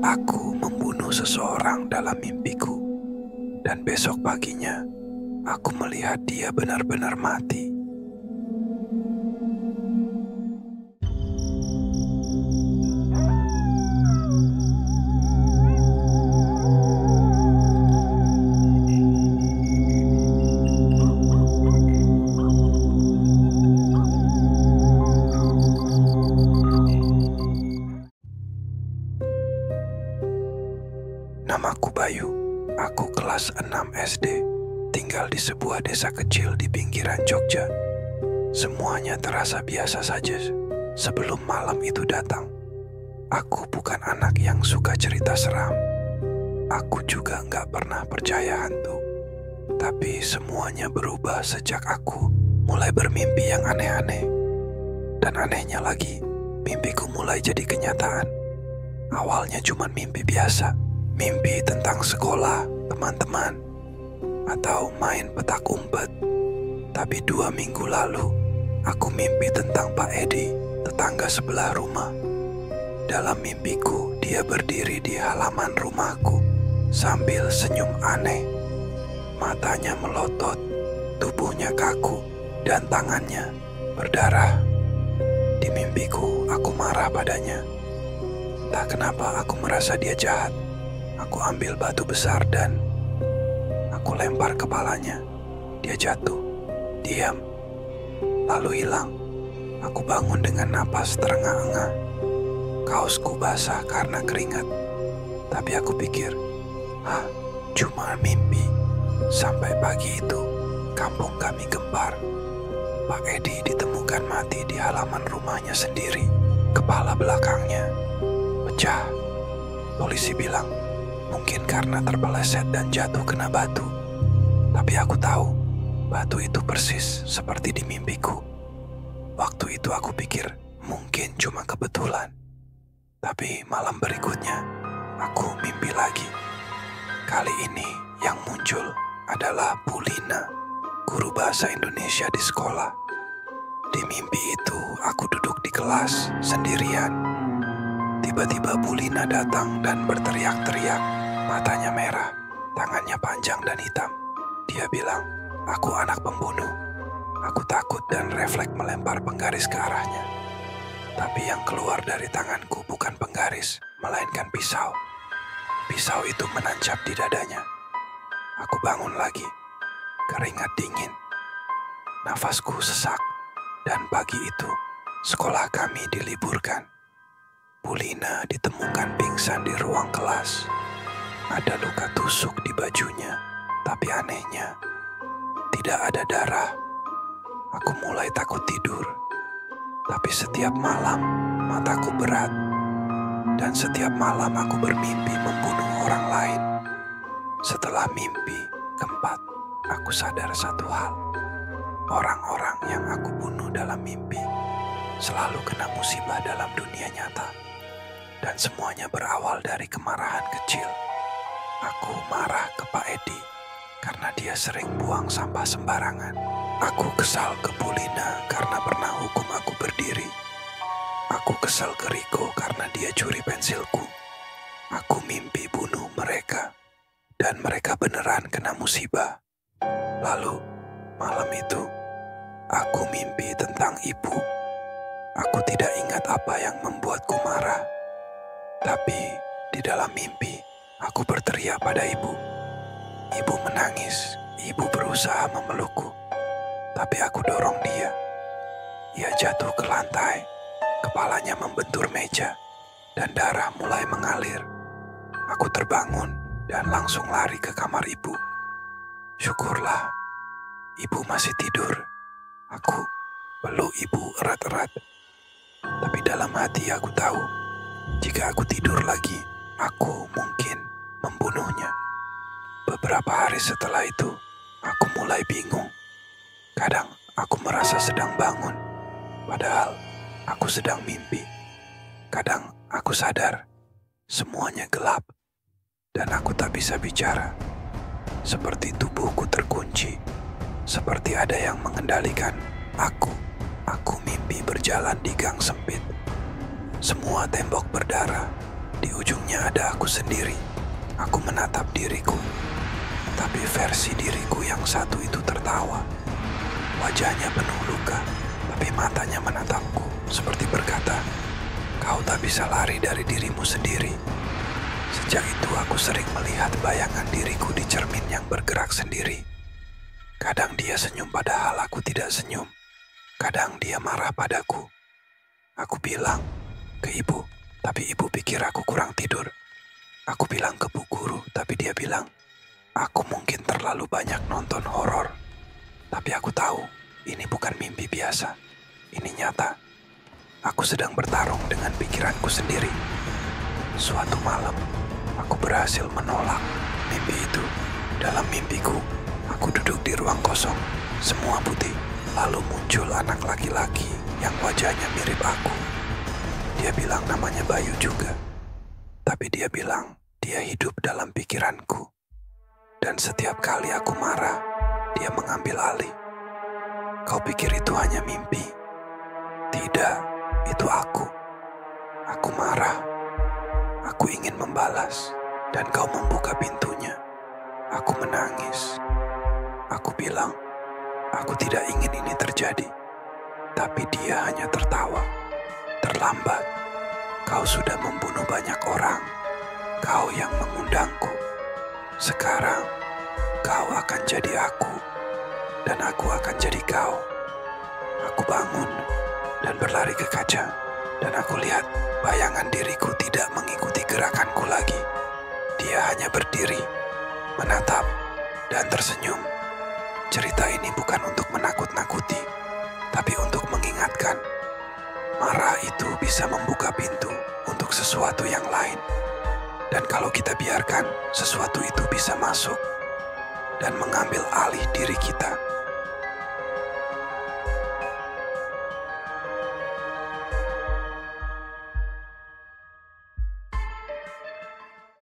Aku membunuh seseorang dalam mimpiku, dan besok paginya aku melihat dia benar-benar mati. Namaku Bayu, aku kelas 6 SD, tinggal di sebuah desa kecil di pinggiran Jogja. Semuanya terasa biasa saja sebelum malam itu datang. Aku bukan anak yang suka cerita seram. Aku juga nggak pernah percaya hantu. Tapi semuanya berubah sejak aku mulai bermimpi yang aneh-aneh. Dan anehnya lagi, mimpiku mulai jadi kenyataan. Awalnya cuma mimpi biasa. Mimpi tentang sekolah, teman-teman, atau main petak umpet. Tapi 2 minggu lalu, aku mimpi tentang Pak Edi, tetangga sebelah rumah. Dalam mimpiku, dia berdiri di halaman rumahku sambil senyum aneh. Matanya melotot, tubuhnya kaku, dan tangannya berdarah. Di mimpiku, aku marah padanya. Tak kenapa aku merasa dia jahat. Aku ambil batu besar dan aku lempar kepalanya. Dia jatuh, diam, lalu hilang. Aku bangun dengan napas terengah-engah. Kaosku basah karena keringat. Tapi aku pikir, cuma mimpi. Sampai pagi itu, kampung kami gempar. Pak Edi ditemukan mati di halaman rumahnya sendiri. Kepala belakangnya pecah. Polisi bilang, mungkin karena terpeleset dan jatuh kena batu. Tapi aku tahu, batu itu persis seperti di mimpiku. Waktu itu aku pikir, mungkin cuma kebetulan. Tapi malam berikutnya, aku mimpi lagi. Kali ini yang muncul adalah Bu Lina, guru bahasa Indonesia di sekolah. Di mimpi itu, aku duduk di kelas sendirian. Tiba-tiba Bu Lina datang dan berteriak-teriak. Matanya merah, tangannya panjang dan hitam. Dia bilang, aku anak pembunuh. Aku takut dan refleks melempar penggaris ke arahnya. Tapi yang keluar dari tanganku bukan penggaris, melainkan pisau. Pisau itu menancap di dadanya. Aku bangun lagi, keringat dingin. Nafasku sesak, dan pagi itu sekolah kami diliburkan. Bu Lina ditemukan pingsan di ruang kelas. Ada luka tusuk di bajunya, tapi anehnya tidak ada darah. Aku mulai takut tidur, tapi setiap malam mataku berat, dan setiap malam aku bermimpi membunuh orang lain. Setelah mimpi keempat, aku sadar satu hal. Orang-orang yang aku bunuh dalam mimpi selalu kena musibah dalam dunia nyata. Dan semuanya berawal dari kemarahan kecil. Aku marah ke Pak Edi karena dia sering buang sampah sembarangan. Aku kesal ke Bu Lina karena pernah hukum aku berdiri. Aku kesal ke Riko karena dia curi pensilku. Aku mimpi bunuh mereka, dan mereka beneran kena musibah. Lalu, malam itu, aku mimpi tentang ibu. Aku tidak ingat apa yang membuatku marah. Tapi, di dalam mimpi, aku berteriak pada ibu. Ibu menangis, ibu berusaha memelukku. Tapi aku dorong dia. Ia jatuh ke lantai, kepalanya membentur meja, dan darah mulai mengalir. Aku terbangun dan langsung lari ke kamar ibu. Syukurlah, ibu masih tidur. Aku peluk ibu erat-erat. Tapi dalam hati aku tahu, jika aku tidur lagi, aku mungkin membunuhnya. Beberapa hari setelah itu, aku mulai bingung. Kadang aku merasa sedang bangun, padahal aku sedang mimpi. Kadang aku sadar, semuanya gelap, dan aku tak bisa bicara. Seperti tubuhku terkunci, seperti ada yang mengendalikan aku. Aku mimpi berjalan di gang sempit. Semua tembok berdarah, Di ujungnya ada aku sendiri. Aku menatap diriku. Tapi versi diriku yang satu itu tertawa. Wajahnya penuh luka, tapi matanya menatapku seperti berkata, "Kau tak bisa lari dari dirimu sendiri." Sejak itu aku sering melihat bayangan diriku di cermin yang bergerak sendiri. Kadang dia senyum padahal aku tidak senyum. Kadang dia marah padaku. Aku bilang ke ibu, tapi ibu pikir aku kurang tidur. Aku bilang ke bu guru, tapi dia bilang, aku mungkin terlalu banyak nonton horor. Tapi aku tahu, ini bukan mimpi biasa. Ini nyata. Aku sedang bertarung dengan pikiranku sendiri. Suatu malam, aku berhasil menolak mimpi itu. Dalam mimpiku, aku duduk di ruang kosong, semua putih. Lalu muncul anak laki-laki yang wajahnya mirip aku. Dia bilang namanya Bayu juga. Tapi dia bilang dia hidup dalam pikiranku. Dan setiap kali aku marah, dia mengambil alih. Kau pikir itu hanya mimpi? Tidak, itu aku. Aku marah. Aku ingin membalas. Dan kau membuka pintunya. Aku menangis. Aku bilang, aku tidak ingin ini terjadi. Tapi dia hanya tertawa. Terlambat. Kau sudah membunuh banyak orang. Kau yang mengundangku. Sekarang, kau akan jadi aku. Dan aku akan jadi kau. Aku bangun dan berlari ke kaca. Dan aku lihat bayangan diriku tidak mengikuti gerakanku lagi. Dia hanya berdiri, menatap, dan tersenyum. Cerita ini bukan untuk menakut-nakuti, tapi untuk mengingatkan. Marah itu bisa membuka pintu untuk sesuatu yang lain. Dan kalau kita biarkan, sesuatu itu bisa masuk dan mengambil alih diri kita.